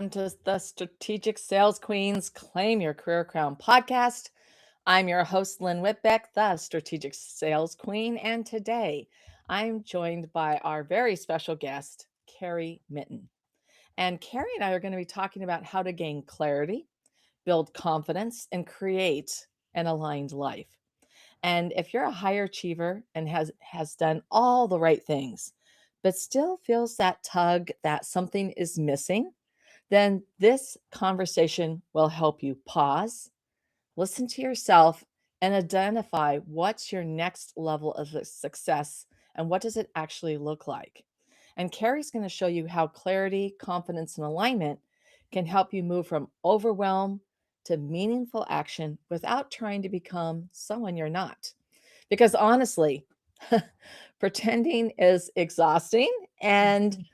To the Strategic Sales Queens Claim Your Career Crown podcast. I'm your host, Lynn Whitbeck, the Strategic Sales Queen, and today I'm joined by our very special guest, Carrie Mitten. And Carrie and I are going to be talking about how to gain clarity, build confidence, and create an aligned life. And if you're a higher achiever and has done all the right things, but still feels that tug that something is missing, then this conversation will help you pause, listen to yourself, and identify what's your next level of success and what does it actually look like. And Carrie's going to show you how clarity, confidence, and alignment can help you move from overwhelm to meaningful action without trying to become someone you're not. Because honestly, pretending is exhausting and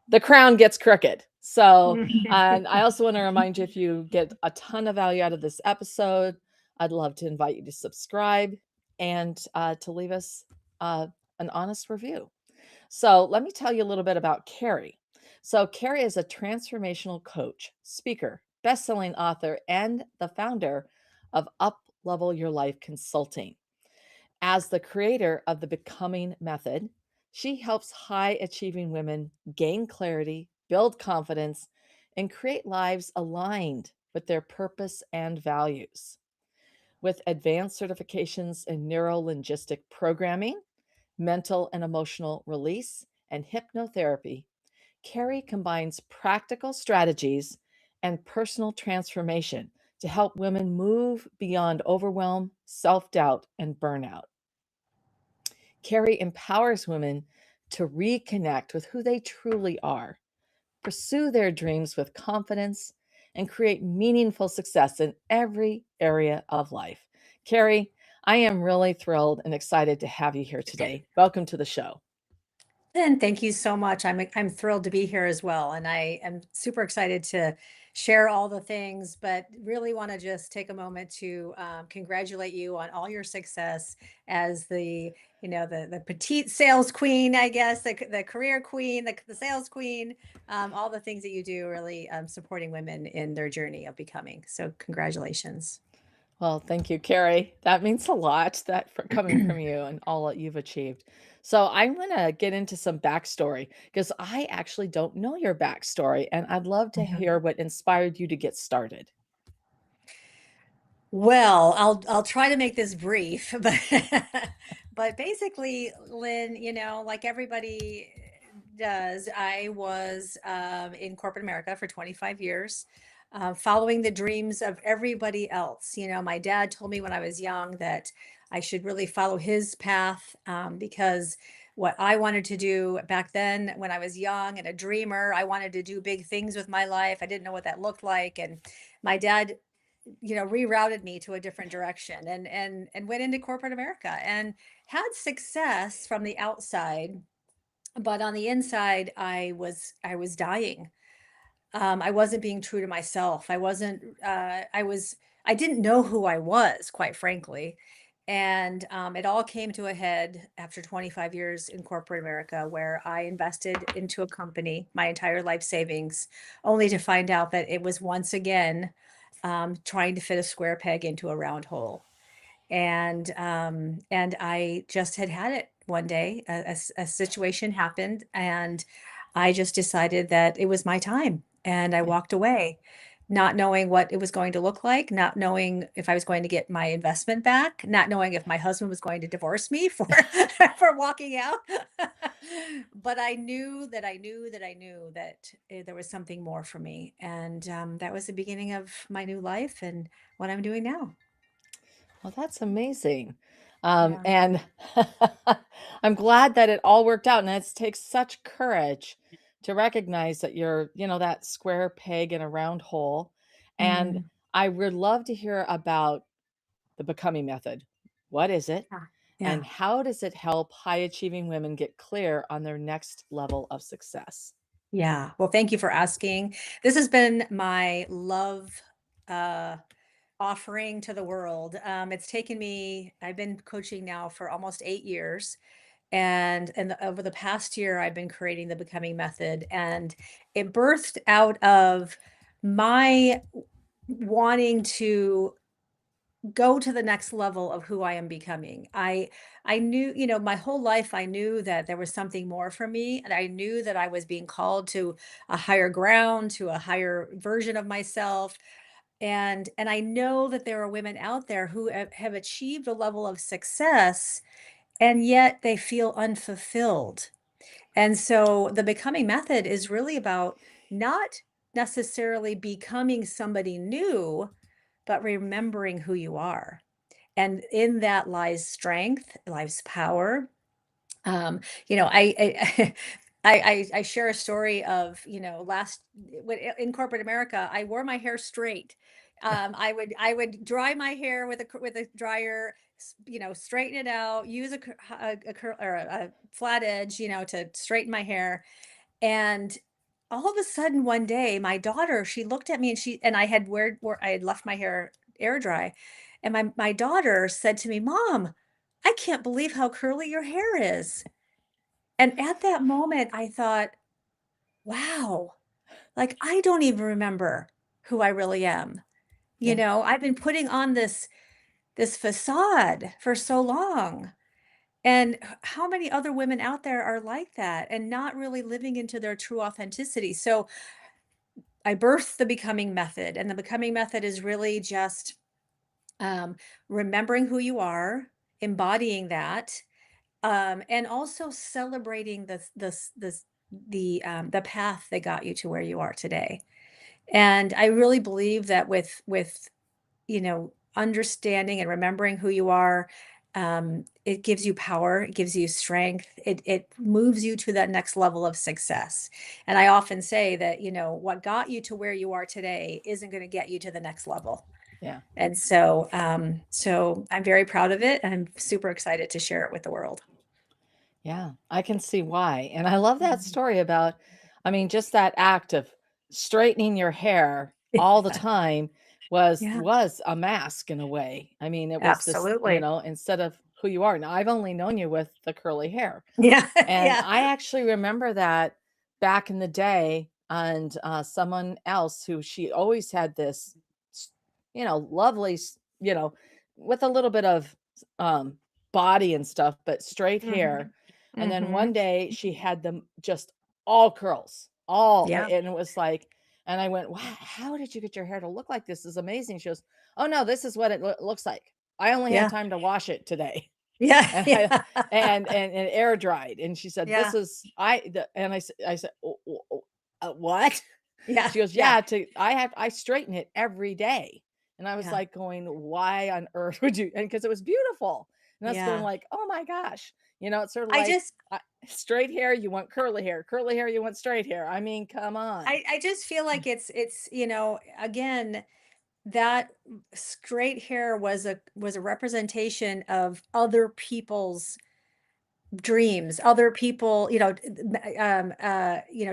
the crown gets crooked. So, and I also want to remind you, if you get a ton of value out of this episode, I'd love to invite you to subscribe and to leave us an honest review. So, let me tell you a little bit about Carrie. So, Carrie is a transformational coach, speaker, best-selling author, and the founder of Up Level Your Life Consulting. As the creator of the Becoming Method, she helps high achieving women gain clarity, build confidence, and create lives aligned with their purpose and values. With advanced certifications in neuro linguistic programming, mental and emotional release, and hypnotherapy, Carrie combines practical strategies and personal transformation to help women move beyond overwhelm, self doubt, and burnout. Carrie empowers women to reconnect with who they truly are, pursue their dreams with confidence, and create meaningful success in every area of life. Carrie, I am really thrilled and excited to have you here today. Welcome to the show. And thank you so much. I'm thrilled to be here as well, and I am super excited to share all the things. But really want to just take a moment to congratulate you on all your success as the petite sales queen, I guess, the career queen, the sales queen, all the things that you do, really supporting women in their journey of becoming. So congratulations. Well, thank you, Carrie. That means a lot that for coming from you and all that you've achieved. So I'm going to get into some backstory because I actually don't know your backstory, and I'd love to hear what inspired you to get started. Well, I'll try to make this brief, but but basically, Lynn, like everybody does, I was in corporate America for 25 years, following the dreams of everybody else. My dad told me when I was young that I should really follow his path, because what I wanted to do back then when I was young and a dreamer, I wanted to do big things with my life. I didn't know what that looked like, and my dad rerouted me to a different direction and went into corporate America and had success from the outside, but on the inside I was dying. I wasn't being true to myself. I didn't know who I was, quite frankly. And it all came to a head after 25 years in corporate America, where I invested into a company, my entire life savings, only to find out that it was once again trying to fit a square peg into a round hole. And I just had it one day. A situation happened, and I just decided that it was my time, and I walked away, not knowing what it was going to look like, not knowing if I was going to get my investment back, not knowing if my husband was going to divorce me for for walking out. But I knew that I knew that I knew that there was something more for me, and that was the beginning of my new life and what I'm doing now. Well, that's amazing. Yeah. And I'm glad that it all worked out. And it takes such courage to recognize that you're, that square peg in a round hole. And Mhm. I would love to hear about the Becoming Method. What is it? Yeah. And Yeah. how does it help high achieving women get clear on their next level of success? Yeah. Well, thank you for asking. This has been my love uh, offering to the world. It's taken me, I've been coaching now for almost 8 years. And over the past year, I've been creating the Becoming Method. And it birthed out of my wanting to go to the next level of who I am becoming. I knew, my whole life I knew that there was something more for me, and I knew that I was being called to a higher ground, to a higher version of myself. And I know that there are women out there who have achieved a level of success, and yet they feel unfulfilled. And so the becoming method is really about not necessarily becoming somebody new, but remembering who you are. And in that lies strength, lies power. Um, you know, I I share a story of, last in corporate America, I wore my hair straight. I would dry my hair with a dryer, straighten it out, use a curl or a flat edge, to straighten my hair. And all of a sudden one day, my daughter, she looked at me, and I had I had left my hair air dry. And my daughter said to me, "Mom, I can't believe how curly your hair is." And at that moment, I thought, wow, like I don't even remember who I really am. Yeah. I've been putting on this facade for so long. And how many other women out there are like that and not really living into their true authenticity? So I birthed the becoming method, and the becoming method is really just um, remembering who you are, embodying that, and also celebrating the path that got you to where you are today. And I really believe that with understanding and remembering who you are, it gives you power, it gives you strength, it moves you to that next level of success. And I often say that, what got you to where you are today isn't going to get you to the next level. Yeah. And so I'm very proud of it, and I'm super excited to share it with the world. Yeah, I can see why. And I love that Mhm. story about, I mean, just that act of straightening your hair all the time Yeah, was a mask in a way. I mean, it was this, absolutely. instead of who you are. Now, I've only known you with the curly hair. Yeah, And yeah. I actually remember that back in the day, and someone else who she always had this, lovely, with a little bit of um, body and stuff, but straight hair. Mhm. And then one Mhm. day she had them just all curls, all, Yeah. and it was like, and I went, wow, how did you get your hair to look like this? Is amazing. She goes, oh no, this is what it looks like. I only had Yeah. time to wash it today. Yeah. And I Yeah. and air dried, and she said, "This Yeah. is and I said, "Oh, what?" Yeah. She goes, Yeah. "Yeah, to I straighten it every day." And I was Yeah. like going, "Why on earth would you?" And because it was beautiful. And I was going Yeah. like, "Oh my gosh." It's sort of I like just straight hair, you want curly hair, you want straight hair. I mean, come on. I just feel like it's, again, that straight hair was a representation of other people's dreams, other people,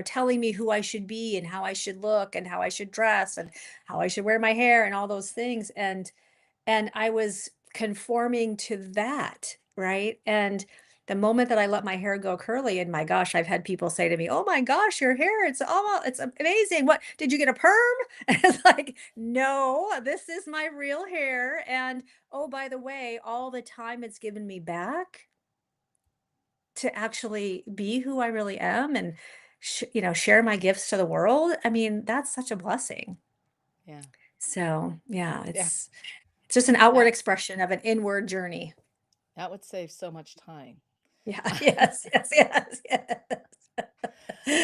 telling me who I should be and how I should look and how I should dress and how I should wear my hair and all those things. And I was conforming to that, right? And the moment that I let my hair go curly, and my gosh, I've had people say to me, "Oh my gosh, your hair, it's amazing. What, did you get a perm?" And it's like, "No, this is my real hair. And oh, by the way, all the time it's given me back to actually be who I really am and share my gifts to the world." I mean, that's such a blessing. Yeah. So, yeah, Yeah. it's just an outward That expression of an inward journey. that would save so much time. Yeah, yes, yes, yes, yes.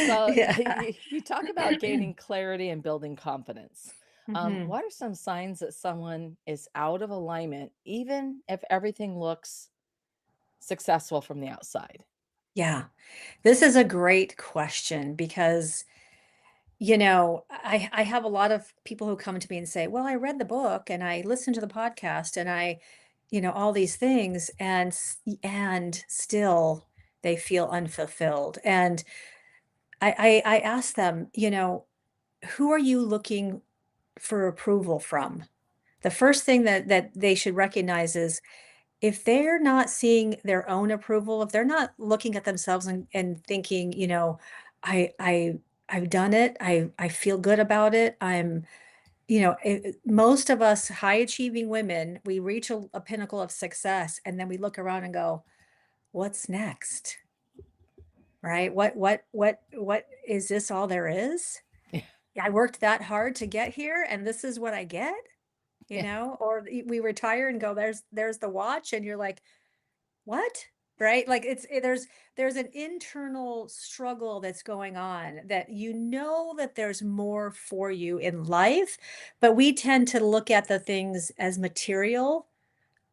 So Yeah. you talk about gaining clarity and building confidence. Mhm. What are some signs that someone is out of alignment, even if everything looks successful from the outside? Yeah. This is a great question because, I have a lot of people who come to me and say, "Well, I read the book and I listened to the podcast and all these things, and still they feel unfulfilled." And I ask them, who are you looking for approval from? The first thing that they should recognize is, if they're not seeing their own approval, if they're not looking at themselves and thinking, I I've done it. I feel good about it. Most of us high achieving women, we reach a pinnacle of success and then we look around and go, what's next? Right? What is this all there is? I worked that hard to get here and this is what I get, Yeah. or we retire and go, there's the watch and you're like, what? Right? Like there's an internal struggle that's going on that that there's more for you in life, but we tend to look at the things as material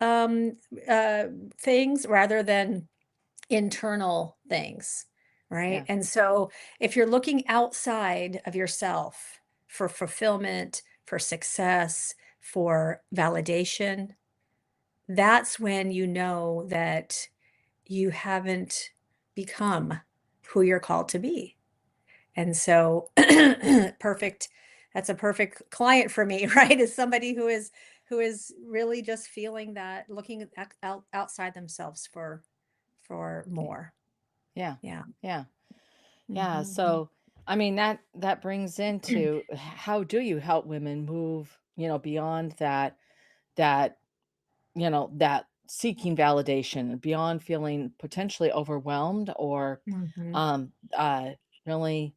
um uh things rather than internal things, right? Yeah. And so if you're looking outside of yourself for fulfillment, for success, for validation, that's when you know that you haven't become who you're called to be. And so perfect, that's a perfect client for me, right? Is somebody who is really just feeling that, looking outside themselves for Yeah. more. Yeah. Yeah. Yeah. Yeah. Mhm. So, I mean, that brings into how do you help women move, beyond that, that seeking validation, beyond feeling potentially overwhelmed or Mhm. um really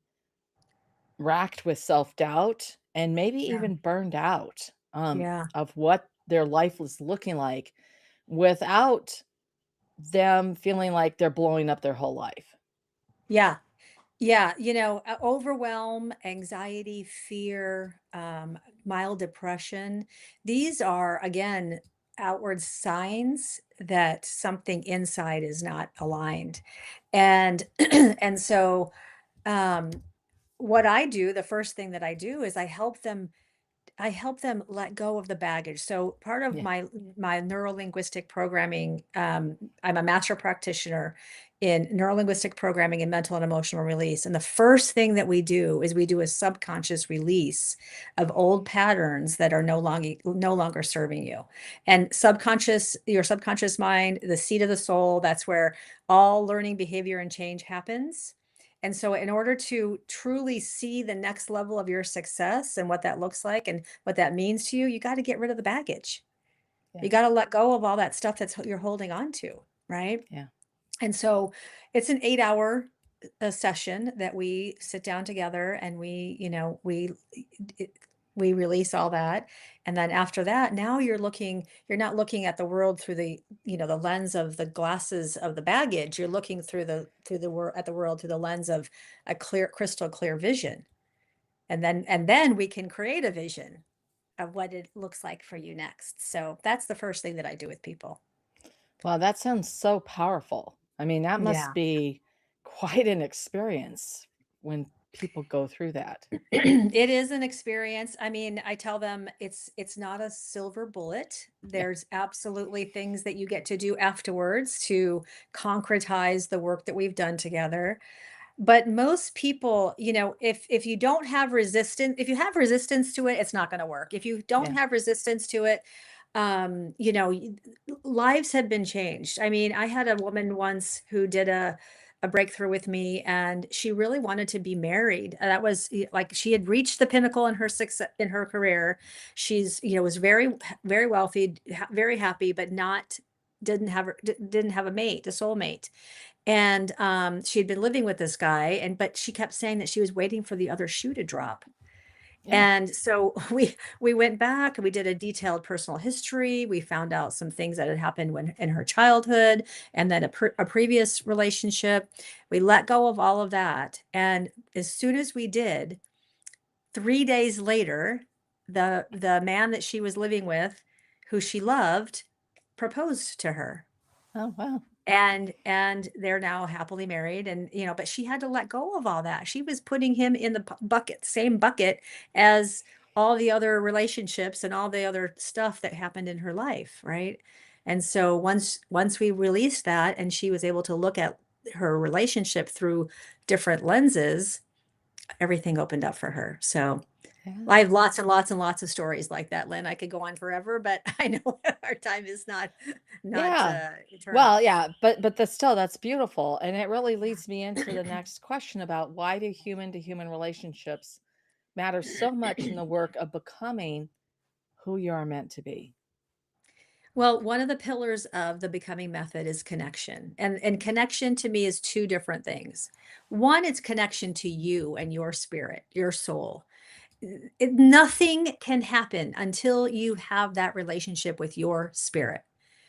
racked with self-doubt and maybe Yeah. even burned out Yeah. of what their life was looking like without them feeling like they're blowing up their whole life. Yeah. Yeah, overwhelm, anxiety, fear, mild depression, these are, again, outward signs that something inside is not aligned. And and so um, what I do, the first thing that I do is I help them let go of the baggage. So part of Yeah. my neuro-linguistic programming, I'm a master practitioner in neuro-linguistic programming and mental and emotional release. And the first thing that we do is we do a subconscious release of old patterns that are no longer serving you. And your subconscious mind, the seat of the soul, that's where all learning, behavior, and change happens. And so, in order to truly see the next level of your success and what that looks like and what that means to you, you got to get rid of the baggage. Yeah. You got to let go of all that stuff you're holding on to, right? Yeah. And so, it's an 8 hour session that we sit down together and we release all that. And then after that, now you're not looking at the world through the lens of the glasses of the baggage. You're looking through the world at the world through the lens of a clear, crystal clear vision. And then we can create a vision of what it looks like for you next. So that's the first thing that I do with people. Well, that sounds so powerful. I mean, that must Yeah. be quite an experience when people go through that. It is an experience. I mean, I tell them it's not a silver bullet. Yeah. There's absolutely things that you get to do afterwards to concretize the work that we've done together. But most people, if you don't have resistance, if you have resistance to it, it's not going to work. If you don't Yeah. have resistance to it, lives have been changed. I mean, I had a woman once who did a breakthrough with me and she really wanted to be married. That was like she had reached the pinnacle in her success in her career. She's, was very very wealthy, very happy, but not didn't have a mate, a soulmate. And she had been living with this guy but she kept saying that she was waiting for the other shoe to drop. Yeah. And so we went back and we did a detailed personal history. We found out some things that had happened when in her childhood and then a previous relationship. We let go of all of that. And as soon as we did, 3 days later, the man that she was living with, who she loved, proposed to her. Oh, wow. And they're now happily married, and but she had to let go of all that. She was putting him in the bucket, same bucket as all the other relationships and all the other stuff that happened in her life, right? And so once we released that and she was able to look at her relationship through different lenses, everything opened up for her. So I Yeah. have lots and lots and lots of stories like that, Lynn. I could go on forever, but I know our time is not Yeah. eternal. Well, yeah, but that's still that's beautiful, and it really leads me into the next question about why do human to human relationships matter so much in the work of becoming who you are meant to be. Well, one of the pillars of the becoming method is connection. And connection to me is two different things. One, it's connection to you and your spirit, your soul. Nothing can happen until you have that relationship with your spirit.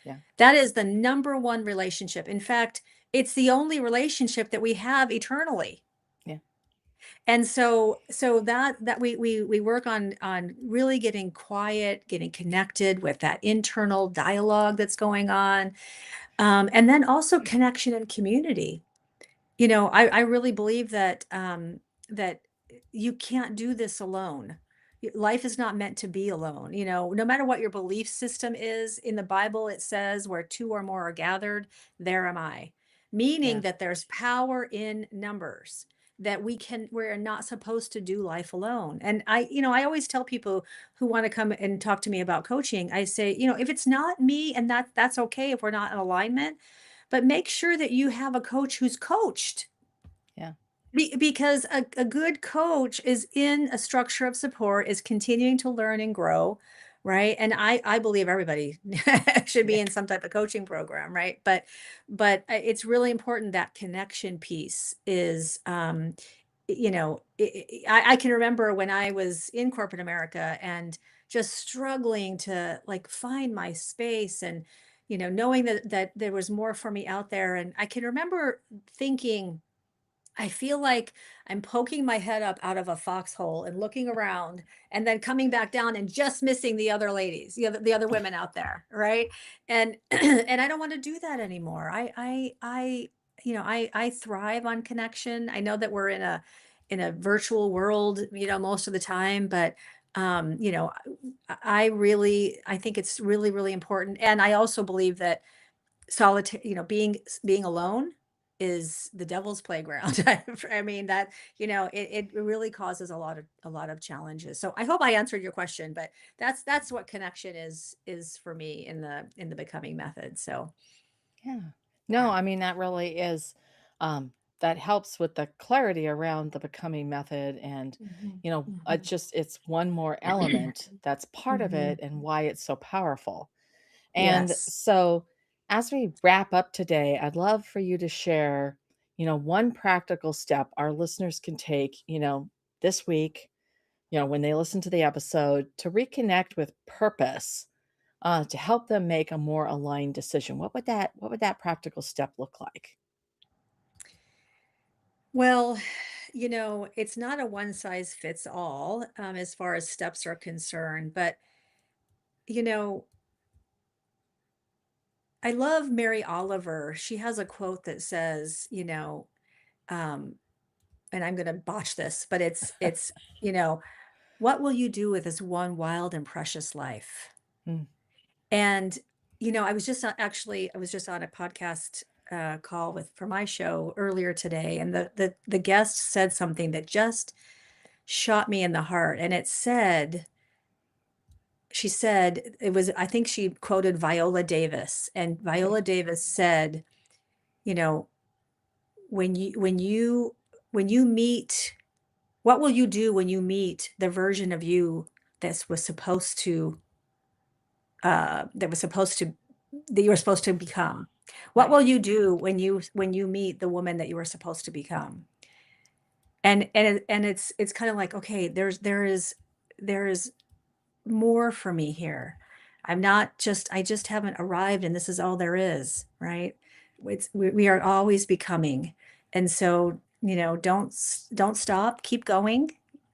Yeah. That is the number one relationship. In fact, it's the only relationship that we have eternally. Yeah. And so that we work on really getting quiet, getting connected with that internal dialogue that's going on, and then also connection and community. I really believe that you can't do this alone. Life is not meant to be alone. No matter what your belief system is, in the Bible it says, "Where two or more are gathered, there am I," meaning Yeah. that there's power in numbers. That we're not supposed to do life alone. And I always tell people who want to come and talk to me about coaching, I say, if it's not me, and that's okay if we're not in alignment, but make sure that you have a coach who's coached. Yeah. Because a good coach is in a structure of support, is continuing to learn and grow, right? And I believe everybody should be Yeah. in some type of coaching program, right? But it's really important that connection piece is, I can remember when I was in corporate America and just struggling to like find my space, and knowing that there was more for me out there. And I can remember thinking, I feel like I'm poking my head up out of a foxhole and looking around, and then coming back down and just missing the other ladies, the other women out there, right? And and I don't want to do that anymore. I thrive on connection. I know that we're in a virtual world, most of the time, but I think it's really, really important. And I also believe that solitary, being alone is the devil's playground. I mean that, it really causes a lot of challenges. So I hope I answered your question, but that's what connection is for me in the becoming method. So Yeah. No, yeah. I mean, that really is, um, that helps with the clarity around the becoming method. And, Mhm, it mhm. just, it's one more element that's part of Mhm. it and why it's so powerful. And Yes. so, as we wrap up today, I'd love for you to share, one practical step our listeners can take, this week, when they listen to the episode to reconnect with purpose, to help them make a more aligned decision. What would that practical step look like? Well, it's not a one size fits all, as far as steps are concerned, but you know, I love Mary Oliver. She has a quote that says, um, and I'm going to botch this, but it's, you know, what will you do with this one wild and precious life? Mm, And, I was just on a podcast call for my show earlier today, and the guest said something that just shot me in the heart. And she said, it was, I think she quoted Viola Davis, and okay. Viola Davis said, you know, when you meet, what will you do when you meet the version of you that was supposed to that was supposed to that you were supposed to become? What Right. will you do when you meet the woman that you were supposed to become? And it's kind of like, okay, there is more for me here. I just haven't arrived, and this is all there is, right? We are always becoming. And so, don't stop, keep going,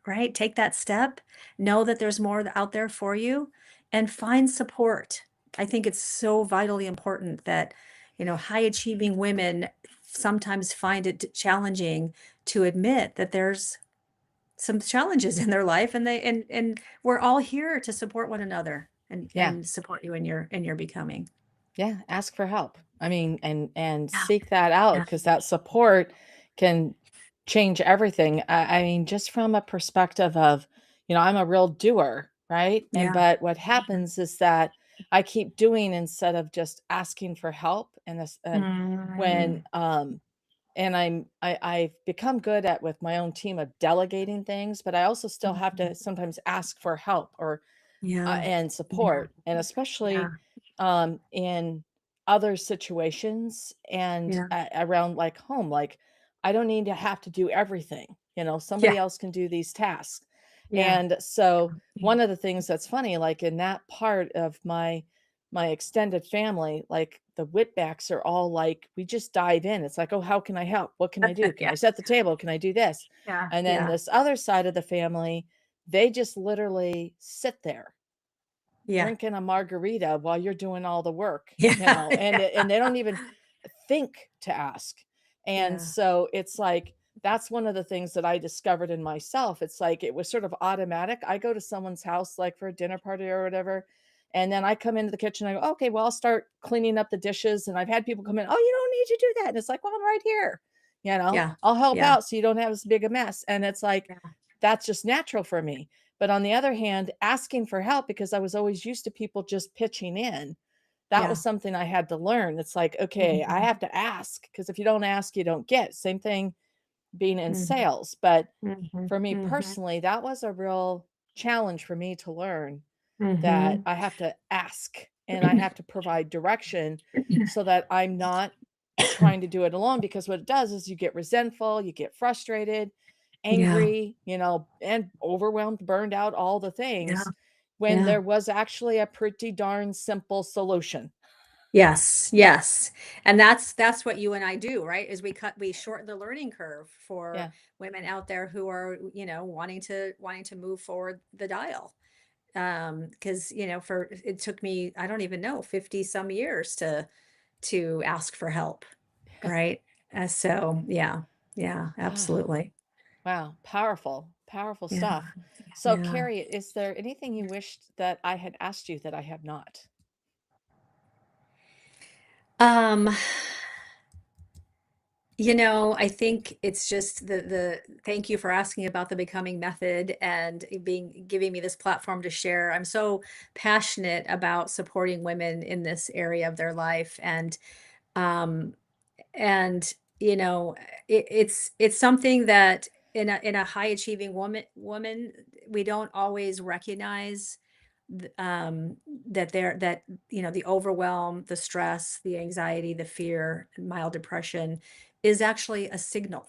right? Take that step. Know that there's more out there for you, and find support. I think it's so vitally important that, high achieving women sometimes find it challenging to admit that there's some challenges in their life, and we're all here to support one another, and Yeah. support you in your becoming. Yeah. Ask for help. I mean, and Yeah, seek that out yeah. because that support can change everything. I mean, just from a perspective of, I'm a real doer, right? Yeah. But what happens is that I keep doing instead of just asking for help. And when Mm, and I've become good at with my own team of delegating things, but I also still have mhm. to sometimes ask for help or Yeah. and Yeah. support, and Yeah. especially in other situations and Yeah. around like home. Like I don't need to have to do everything. Yeah. Somebody else can do these tasks. Yeah. And so Yeah. one of the things that's funny, like in that part of my extended family, like the Whitbacks are all like, we just dive in. It's like, oh, how can I help? What can I do? Can Yeah. I set the table? Can I do this? Yeah. And then Yeah. this other side of the family, they just literally sit there Yeah. drinking a margarita while you're doing all the work, Yeah. and they don't even think to ask. And Yeah. so it's like that's one of the things that I discovered in myself. It's like it was sort of automatic. I go to someone's house like for a dinner party or whatever, and then I come into the kitchen. I go, okay, well, I'll start cleaning up the dishes. And I've had people come in, oh, you don't need to do that. And it's like, well, I'm right here. Yeah. I'll help Yeah. out so you don't have as big a mess. And it's like Yeah. that's just natural for me. But on the other hand, asking for help because I was always used to people just pitching in, that was Yeah. something I had to learn. It's like, okay, I Mhm. have to ask because if you don't ask, you don't get. Same thing being in Mhm. sales. But Mhm. for me Mhm. personally, that was a real challenge for me to learn that Mhm. I have to ask and I have to provide direction so that I'm not trying to do it alone, because what it does is you get resentful, you get frustrated, Yeah. angry, and overwhelmed, burned out, all the Yeah. things, when Yeah. there was actually a pretty darn simple solution. Yes, yes. And that's what you and I do, right? Is we shorten the learning curve for Yeah. women out there who are, wanting to move forward the dial. Because, for it took me, I don't even know, 50 some years to ask for help, right? So yeah. Yeah, Ah, absolutely. wow. Powerful, powerful Yeah. stuff. So, Yeah. Carrie, is there anything you wished that I had asked you that I have not? Um I think it's just the thank you for asking about the becoming method and being giving me this platform to share. I'm so passionate about supporting women in this area of their life um and it's something that in a high achieving woman we don't always recognize th- um that the overwhelm, the stress, the anxiety, the fear, mild depression is actually a signal.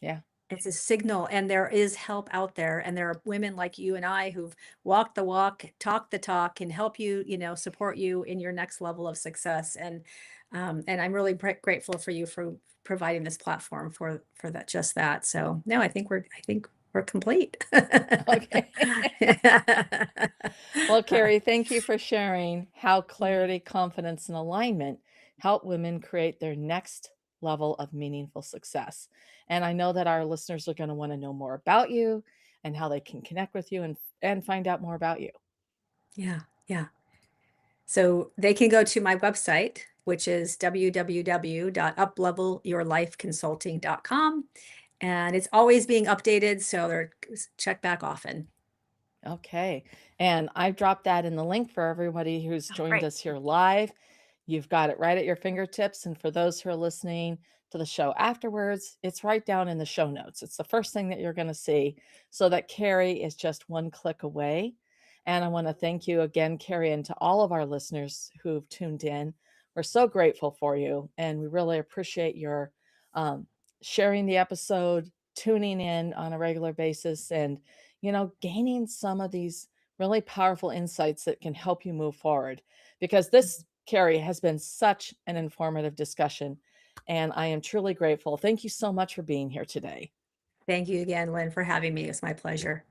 Yeah. It's a signal, and there is help out there, and there are women like you and I who've walked the walk, talked the talk, can help you, support you in your next level of success. And I'm really grateful for you for providing this platform for that, just that. So no, I think we're complete. Okay. Well, Carrie, thank you for sharing how clarity, confidence, and alignment help women create their next level of meaningful success. And I know that our listeners are going to want to know more about you and how they can connect with you and find out more about you. Yeah, yeah. So they can go to my website, which is www.uplevelyourlifeconsulting.com. And it's always being updated. So check back often. Okay. And I've dropped that in the link for everybody who's Oh, joined great. us here live. You've got it right at your fingertips. And for those who are listening to the show afterwards, it's right down in the show notes. It's the first thing that you're going to see, so that Carrie is just one click away. And I want to thank you again, Carrie, and to all of our listeners who've tuned in. We're so grateful for you. And we really appreciate your um, sharing the episode, tuning in on a regular basis, and gaining some of these really powerful insights that can help you move forward. Because this, Carrie, has been such an informative discussion, and I am truly grateful. Thank you so much for being here today. Thank you again, Lynn, for having me. It's my pleasure.